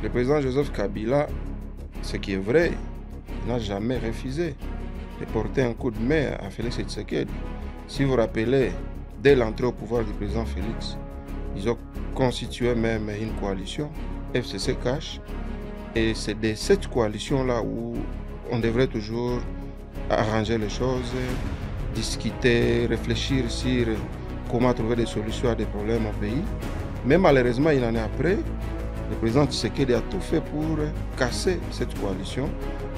Le président Joseph Kabila, ce qui est vrai, n'a jamais refusé de porter un coup de main à Félix Tshisekedi. Si vous vous rappelez, dès l'entrée au pouvoir du président Félix, ils ont constitué même une coalition, FCC Cash, et c'est de cette coalition-là où on devrait toujours arranger les choses, discuter, réfléchir sur comment trouver des solutions à des problèmes au pays. Mais malheureusement, une année après, le président Tshisekedi a tout fait pour casser cette coalition.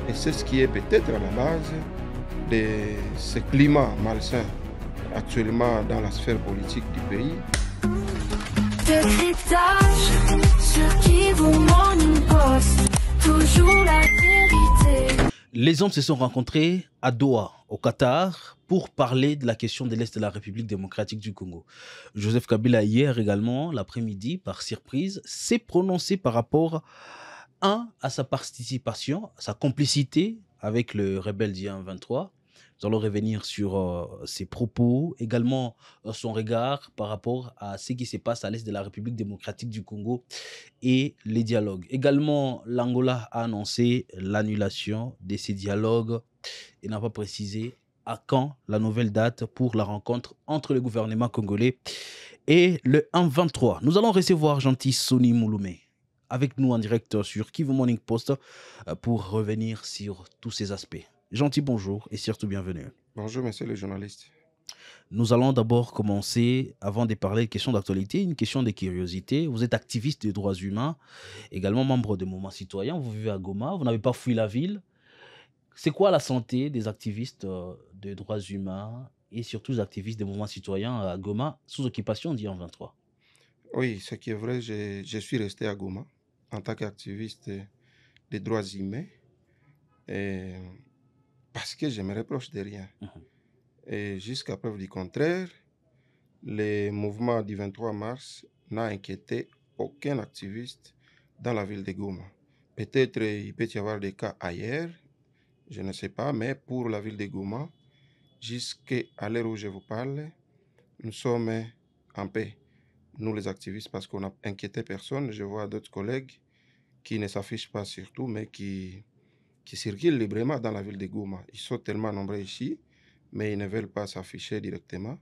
Et c'est ce qui est peut-être à la base de ce climat malsain actuellement dans la sphère politique du pays. Décryptage sur Kivu Morning Post, toujours la vérité. Les hommes se sont rencontrés à Doha, au Qatar, pour parler de la question de l'Est de la République démocratique du Congo. Joseph Kabila, hier également, l'après-midi, par surprise, s'est prononcé par rapport, à sa participation, à sa complicité avec le rebelle d'IAM 23. Nous allons revenir sur ses propos, également son regard par rapport à ce qui se passe à l'Est de la République démocratique du Congo et les dialogues. Également, l'Angola a annoncé l'annulation de ces dialogues et n'a pas précisé à quand la nouvelle date pour la rencontre entre le gouvernement congolais et le M23. Nous allons recevoir Gentil Soni Mouloumé avec nous en direct sur Kivu Morning Post pour revenir sur tous ces aspects. Gentil, bonjour et surtout bienvenue. Bonjour, monsieur le journaliste. Nous allons d'abord commencer, avant de parler de questions d'actualité, une question de curiosité. Vous êtes activiste des droits humains, également membre de Mouvement Citoyen. Vous vivez à Goma, vous n'avez pas fui la ville. C'est quoi la santé des activistes des droits humains et surtout des activistes des mouvements citoyens à Goma sous occupation d'IAM 23? Oui, ce qui est vrai, je suis resté à Goma en tant qu'activiste des droits humains et parce que je me reproche de rien. Et jusqu'à preuve du contraire, le mouvement du 23 mars n'a inquiété aucun activiste dans la ville de Goma. Peut-être il peut y avoir des cas ailleurs, je ne sais pas, mais pour la ville de Goma, jusqu'à l'heure où je vous parle, nous sommes en paix, nous les activistes, parce qu'on n'a inquiété personne. Je vois d'autres collègues qui ne s'affichent pas surtout, mais qui circulent librement dans la ville de Goma. Ils sont tellement nombreux ici, mais ils ne veulent pas s'afficher directement.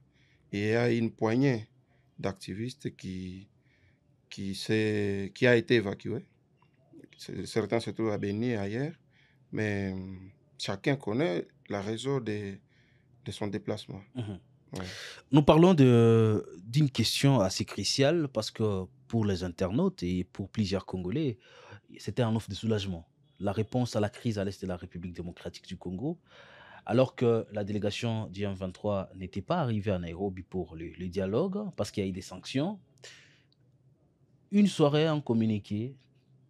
Et il y a une poignée d'activistes qui a été évacuée. Certains se trouvent à Beni et ailleurs, mais chacun connaît la raison de son déplacement. Ouais. Nous parlons d'une question assez cruciale parce que pour les internautes et pour plusieurs Congolais, c'était un offre de soulagement. La réponse à la crise à l'Est de la République démocratique du Congo, alors que la délégation du M23 n'était pas arrivée à Nairobi pour le dialogue parce qu'il y a eu des sanctions. Une soirée en communiqué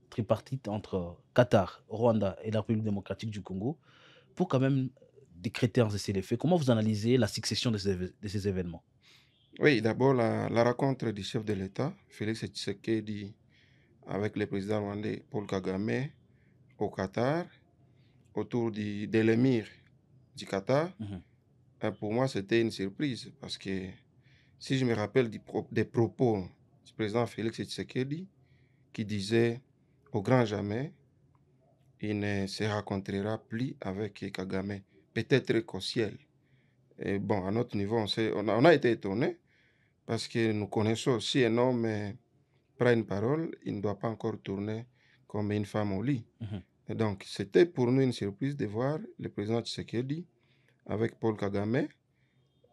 tripartite entre Qatar, Rwanda et la République démocratique du Congo pour quand même décréter un cessez-le-feu. Comment vous analysez la succession de ces événements? Oui, d'abord la rencontre du chef de l'État, Félix Tshisekedi, avec le président rwandais Paul Kagame au Qatar, autour de l'émir du Qatar. Pour moi, c'était une surprise parce que si je me rappelle des propos du président Félix Tshisekedi qui disait au grand jamais, il ne se rencontrera plus avec Kagame, peut-être qu'au ciel. Et bon, à notre niveau, on a été étonnés parce que nous connaissons si un homme prend une parole, il ne doit pas encore tourner comme une femme au lit. Et donc, c'était pour nous une surprise de voir le président Tshisekedi avec Paul Kagame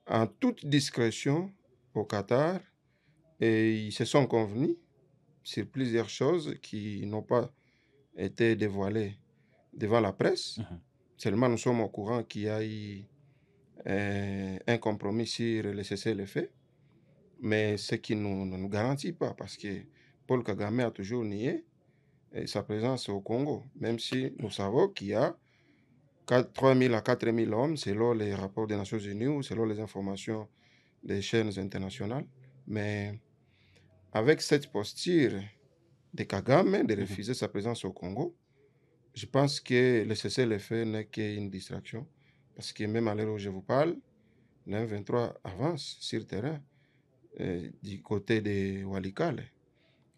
en toute discrétion au Qatar, et ils se sont convenus sur plusieurs choses qui n'ont pas été dévoilées devant la presse. Seulement, nous sommes au courant qu'il y a eu un compromis sur le cessez-le-feu, mais ce qui ne nous garantit pas, parce que Paul Kagame a toujours nié sa présence au Congo, même si nous savons qu'il y a 3 000 à 4 000 hommes, selon les rapports des Nations Unies ou selon les informations des chaînes internationales. Mais avec cette posture de Kagame de refuser sa présence au Congo, je pense que le cessez-le-feu n'est qu'une distraction. Parce que même à l'heure où je vous parle, le M23 avance sur le terrain du côté de Walikale.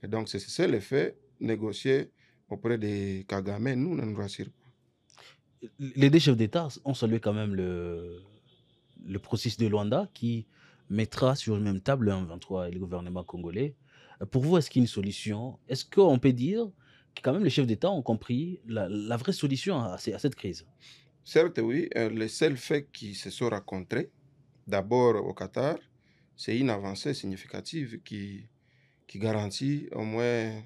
Et donc, ce cessez-le-feu négocié auprès de Kagame, nous, ne nous rassure pas. Les deux chefs d'État ont salué quand même le processus de Luanda qui mettra sur une même table le M23 et le gouvernement congolais. Pour vous, est-ce qu'il y a une solution? Est-ce qu'on peut dire que quand même les chefs d'État ont compris la vraie solution à cette crise? Certes, oui, les seuls faits qui se sont rencontrés, d'abord au Qatar, c'est une avancée significative qui garantit au moins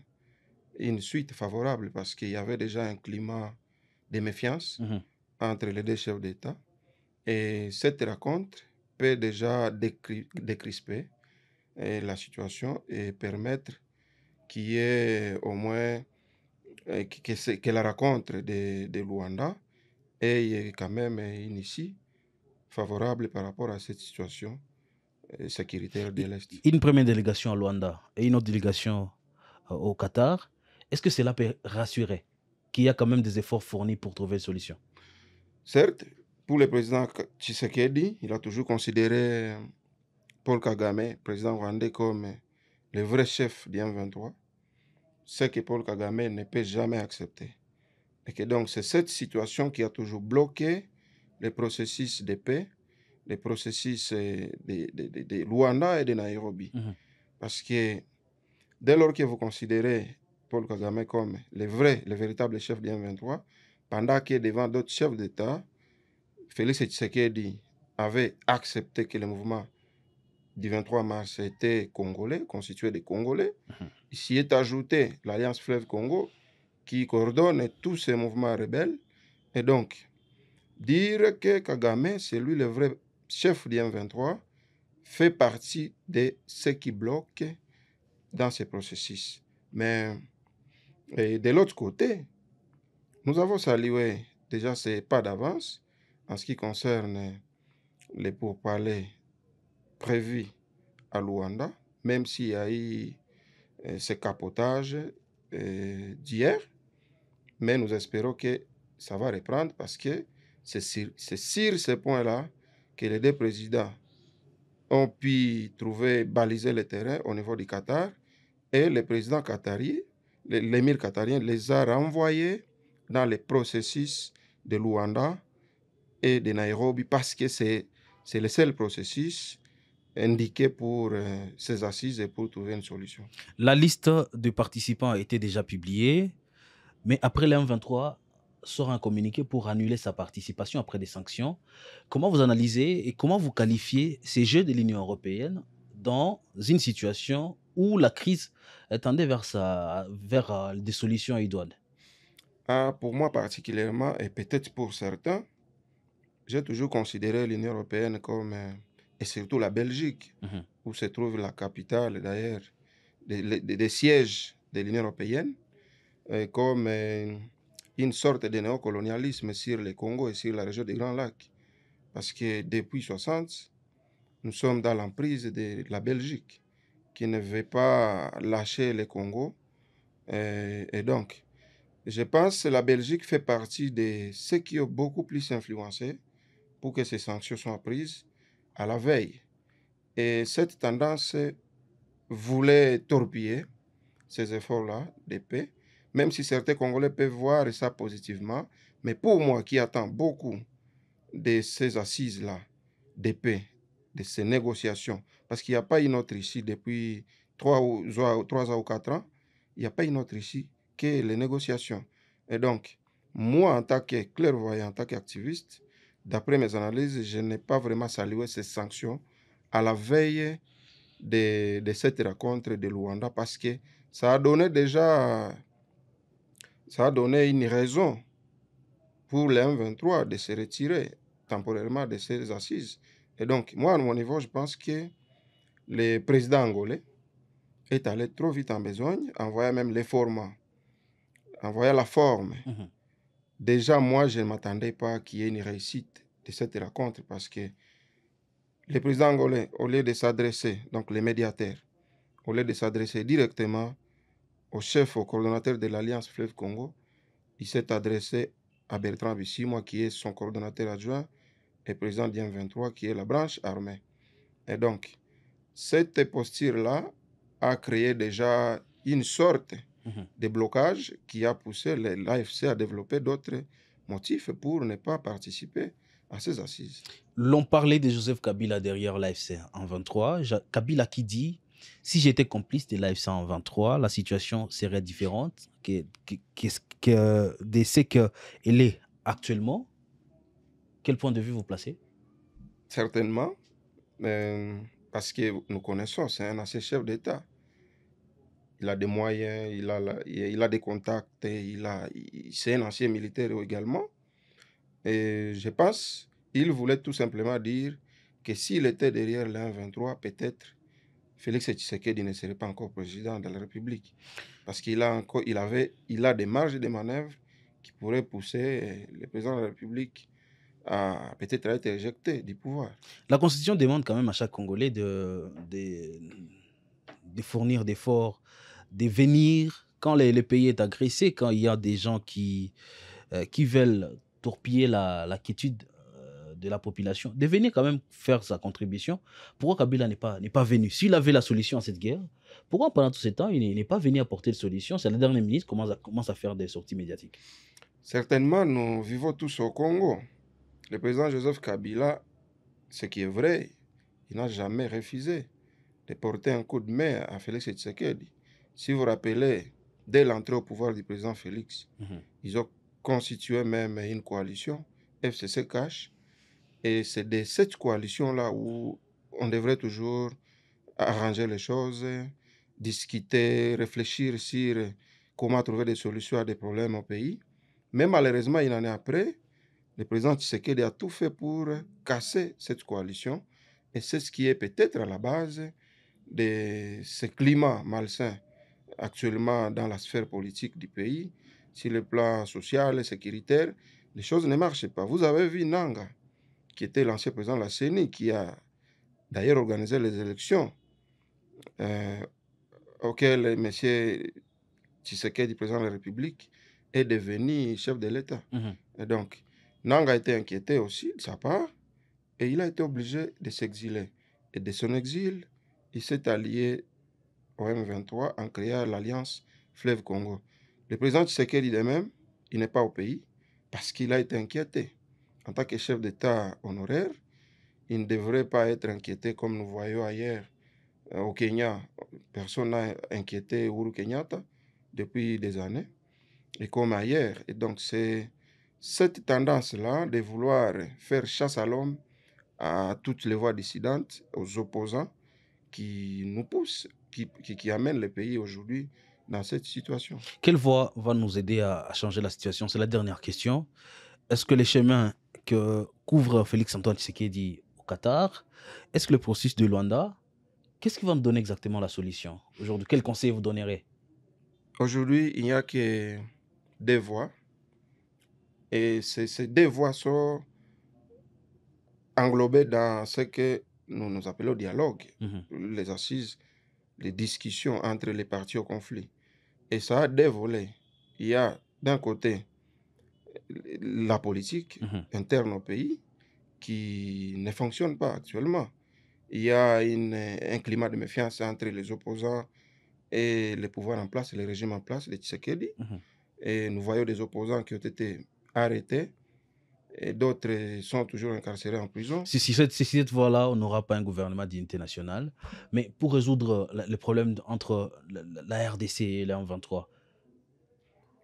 une suite favorable parce qu'il y avait déjà un climat de méfiance Mhm. entre les deux chefs d'État. Et cette rencontre peut déjà décrisper la situation et permettre qu'il y ait au moins que la rencontre de Luanda ait quand même une issue favorable par rapport à cette situation sécuritaire de l'Est. Une première délégation à Luanda et une autre délégation au Qatar. Est-ce que cela peut rassurer qu'il y a quand même des efforts fournis pour trouver une solution? Certes, pour le président Tshisekedi, il a toujours considéré Paul Kagame, président rwandais, comme le vrai chef du M23, ce que Paul Kagame ne peut jamais accepter. Et que donc c'est cette situation qui a toujours bloqué le processus de paix, le processus de Luanda et de Nairobi. Mhm. Parce que dès lors que vous considérez Paul Kagame comme le véritable chef du M23, pendant que devant d'autres chefs d'État, Félix Tshisekedi avait accepté que le mouvement du 23 mars était congolais, constitué de Congolais. Mhm. Ici est ajouté l'Alliance Fleuve Congo qui coordonne tous ces mouvements rebelles. Et donc, dire que Kagame, c'est lui le vrai chef du M23, fait partie de ce qui bloque dans ce processus. Mais de l'autre côté, nous avons salué déjà ces pas d'avance en ce qui concerne les pourparlers prévus à Luanda, même s'il y a eu ce capotage d'hier. Mais nous espérons que ça va reprendre parce que c'est sur ce point-là que les deux présidents ont pu baliser le terrain au niveau du Qatar et le président qatarien, l'émir qatarien, les a renvoyés dans le processus de Luanda et de Nairobi parce que c'est le seul processus indiqué pour ces assises et pour trouver une solution. La liste de participants a été déjà publiée, mais après le M23 sort un communiqué pour annuler sa participation après des sanctions. Comment vous analysez et comment vous qualifiez ces jeux de l'Union européenne dans une situation où la crise tendait vers des solutions idoines? Pour moi particulièrement, et peut-être pour certains, j'ai toujours considéré l'Union européenne comme, et surtout la Belgique, Mhm. où se trouve la capitale d'ailleurs des sièges de l'Union européenne, comme une sorte de néocolonialisme sur le Congo et sur la région des Grands Lacs. Parce que depuis 1960, nous sommes dans l'emprise de la Belgique, qui ne veut pas lâcher le Congo. Et donc, je pense que la Belgique fait partie de ceux qui ont beaucoup plus influencé pour que ces sanctions soient prises à la veille. Et cette tendance voulait torpiller ces efforts-là de paix, même si certains Congolais peuvent voir ça positivement. Mais pour moi, qui attends beaucoup de ces assises-là de paix, de ces négociations, parce qu'il n'y a pas une autre issue depuis 3 ans ou 4 ans, il n'y a pas une autre issue que les négociations. Et donc, moi, en tant que clairvoyant, en tant qu'activiste, d'après mes analyses, je n'ai pas vraiment salué ces sanctions à la veille de cette rencontre de Luanda parce que ça a donné une raison pour les M23 de se retirer temporairement de ces assises. Et donc, moi, à mon niveau, je pense que le président angolais est allé trop vite en besogne, envoyant même les formats, envoyant la forme. Mhm. Déjà, moi, je ne m'attendais pas qu'il y ait une réussite de cette rencontre parce que le président angolais, au lieu de s'adresser, donc les médiateurs, au lieu de s'adresser directement au chef, au coordonnateur de l'Alliance Fleuve Congo, il s'est adressé à Bertrand Bisimwa, qui est son coordonnateur adjoint, et président du M23, qui est la branche armée. Et donc, cette posture-là a créé déjà une sorte des blocages qui a poussé l'AFC à développer d'autres motifs pour ne pas participer à ces assises. L'on parlait de Joseph Kabila derrière l'AFC en 23. Kabila qui dit, si j'étais complice de l'AFC en 23, la situation serait différente de ce qu'elle est actuellement. Quel point de vue vous placez? Certainement, parce que nous connaissons, c'est un ancien chef d'État. Il a des moyens, il a des contacts, c'est un ancien militaire également. Et je pense qu'il voulait tout simplement dire que s'il était derrière le 23, peut-être Félix Tshisekedi ne serait pas encore président de la République. Parce qu'il a des marges de manœuvre qui pourraient pousser le président de la République à peut-être être éjecté du pouvoir. La Constitution demande quand même à chaque Congolais de fournir des efforts, de venir quand le pays est agressé, quand il y a des gens qui veulent torpiller la quiétude de la population, de venir quand même faire sa contribution. Pourquoi Kabila n'est pas venu? S'il avait la solution à cette guerre, pourquoi pendant tout ce temps, il n'est pas venu apporter de solution? C'est la dernière ministre qui commence à faire des sorties médiatiques. Certainement, nous vivons tous au Congo. Le président Joseph Kabila, ce qui est vrai, il n'a jamais refusé de porter un coup de main à Félix Tshisekedi. Si vous vous rappelez, dès l'entrée au pouvoir du président Félix, ils ont constitué même une coalition, FCC Cash, et c'est de cette coalition-là où on devrait toujours arranger les choses, discuter, réfléchir sur comment trouver des solutions à des problèmes au pays. Mais malheureusement, une année après, le président Tshisekedi a tout fait pour casser cette coalition. Et c'est ce qui est peut-être à la base de ce climat malsain actuellement dans la sphère politique du pays. Sur le plan social et sécuritaire, les choses ne marchent pas. Vous avez vu Nanga, qui était l'ancien président de la CENI, qui a d'ailleurs organisé les élections auxquelles M. Tshisekedi, président de la République, est devenu chef de l'État. Et donc, Nanga a été inquiété aussi de sa part et il a été obligé de s'exiler. Et de son exil, il s'est allié au M23 en créant l'alliance Fleuve Congo. Le président Tshisekedi de même, il n'est pas au pays parce qu'il a été inquiété. En tant que chef d'État honoraire, il ne devrait pas être inquiété comme nous voyons ailleurs au Kenya. Personne n'a inquiété Uhuru Kenyatta depuis des années et comme ailleurs. Et donc c'est cette tendance-là de vouloir faire chasse à l'homme à toutes les voix dissidentes, aux opposants, qui nous pousse, qui amène le pays aujourd'hui dans cette situation. Quelle voie va nous aider à changer la situation? C'est la dernière question. Est-ce que les chemins que couvre Félix-Antoine Tshisekedi au Qatar, est-ce que le processus de Luanda, qu'est-ce qui va nous donner exactement la solution aujourd'hui? Quel conseil vous donnerez? Aujourd'hui, il n'y a que deux voies. Et ces deux voies sont englobées dans ce que nous appelons dialogue, les assises, les discussions entre les parties au conflit. Et ça a deux volets. Il y a d'un côté la politique interne au pays qui ne fonctionne pas actuellement. Il y a un climat de méfiance entre les opposants et le pouvoir en place, le régime en place, les Tshisekedi. Et nous voyons des opposants qui ont été arrêtés et d'autres sont toujours incarcérés en prison. Si cette voie-là, on n'aura pas un gouvernement d'unité nationale. Mais pour résoudre le problème entre la RDC et la M23,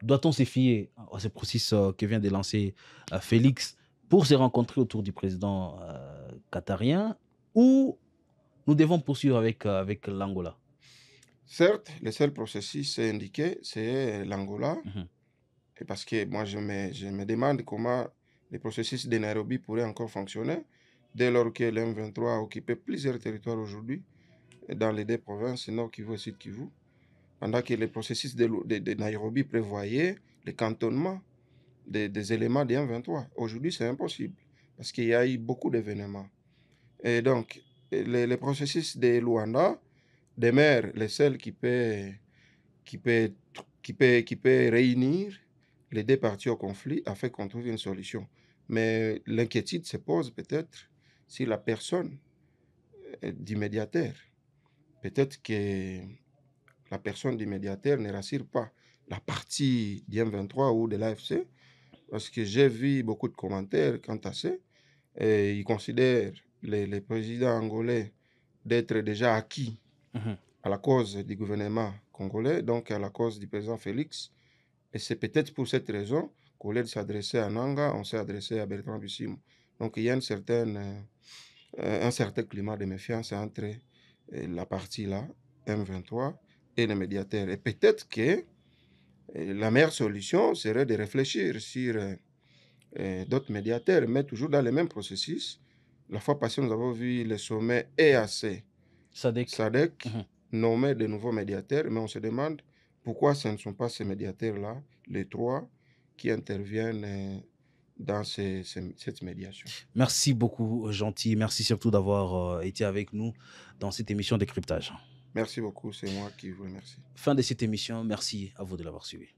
doit-on se fier à ce processus que vient de lancer Félix pour se rencontrer autour du président qatarien ou nous devons poursuivre avec l'Angola? Certes, le seul processus indiqué, c'est l'Angola. Et parce que moi, je me demande comment le processus de Nairobi pourrait encore fonctionner dès lors que l'M23 a occupé plusieurs territoires aujourd'hui dans les deux provinces, Nord Kivu et Sud Kivu, pendant que le processus de Nairobi prévoyait le cantonnement des éléments de M23. Aujourd'hui, c'est impossible parce qu'il y a eu beaucoup d'événements. Et donc, le processus de Luanda demeure le seul qui peut réunir les deux parties au conflit afin qu'on trouve une solution. Mais l'inquiétude se pose peut-être si la personne du médiateur. Peut-être que la personne du médiateur ne rassure pas la partie du M23 ou de l'AFC, parce que j'ai vu beaucoup de commentaires quant à ça, et ils considèrent les présidents angolais d'être déjà acquis Mhm. à la cause du gouvernement congolais, donc à la cause du président Félix. Et c'est peut-être pour cette raison qu'au lieu de s'adresser à Nanga, on s'est adressé à Bertrand Bisimou. Donc il y a un certain climat de méfiance entre la partie là, M23, et les médiateurs. Et peut-être que la meilleure solution serait de réfléchir sur d'autres médiateurs, mais toujours dans le même processus. La fois passée, nous avons vu le sommet EAC, Sadek. SADC, Mhm. nommer de nouveaux médiateurs, mais on se demande pourquoi ce ne sont pas ces médiateurs-là, les trois, qui interviennent dans cette médiation. Merci beaucoup, Gentil. Merci surtout d'avoir été avec nous dans cette émission Décryptage. Merci beaucoup, c'est moi qui vous remercie. Fin de cette émission. Merci à vous de l'avoir suivi.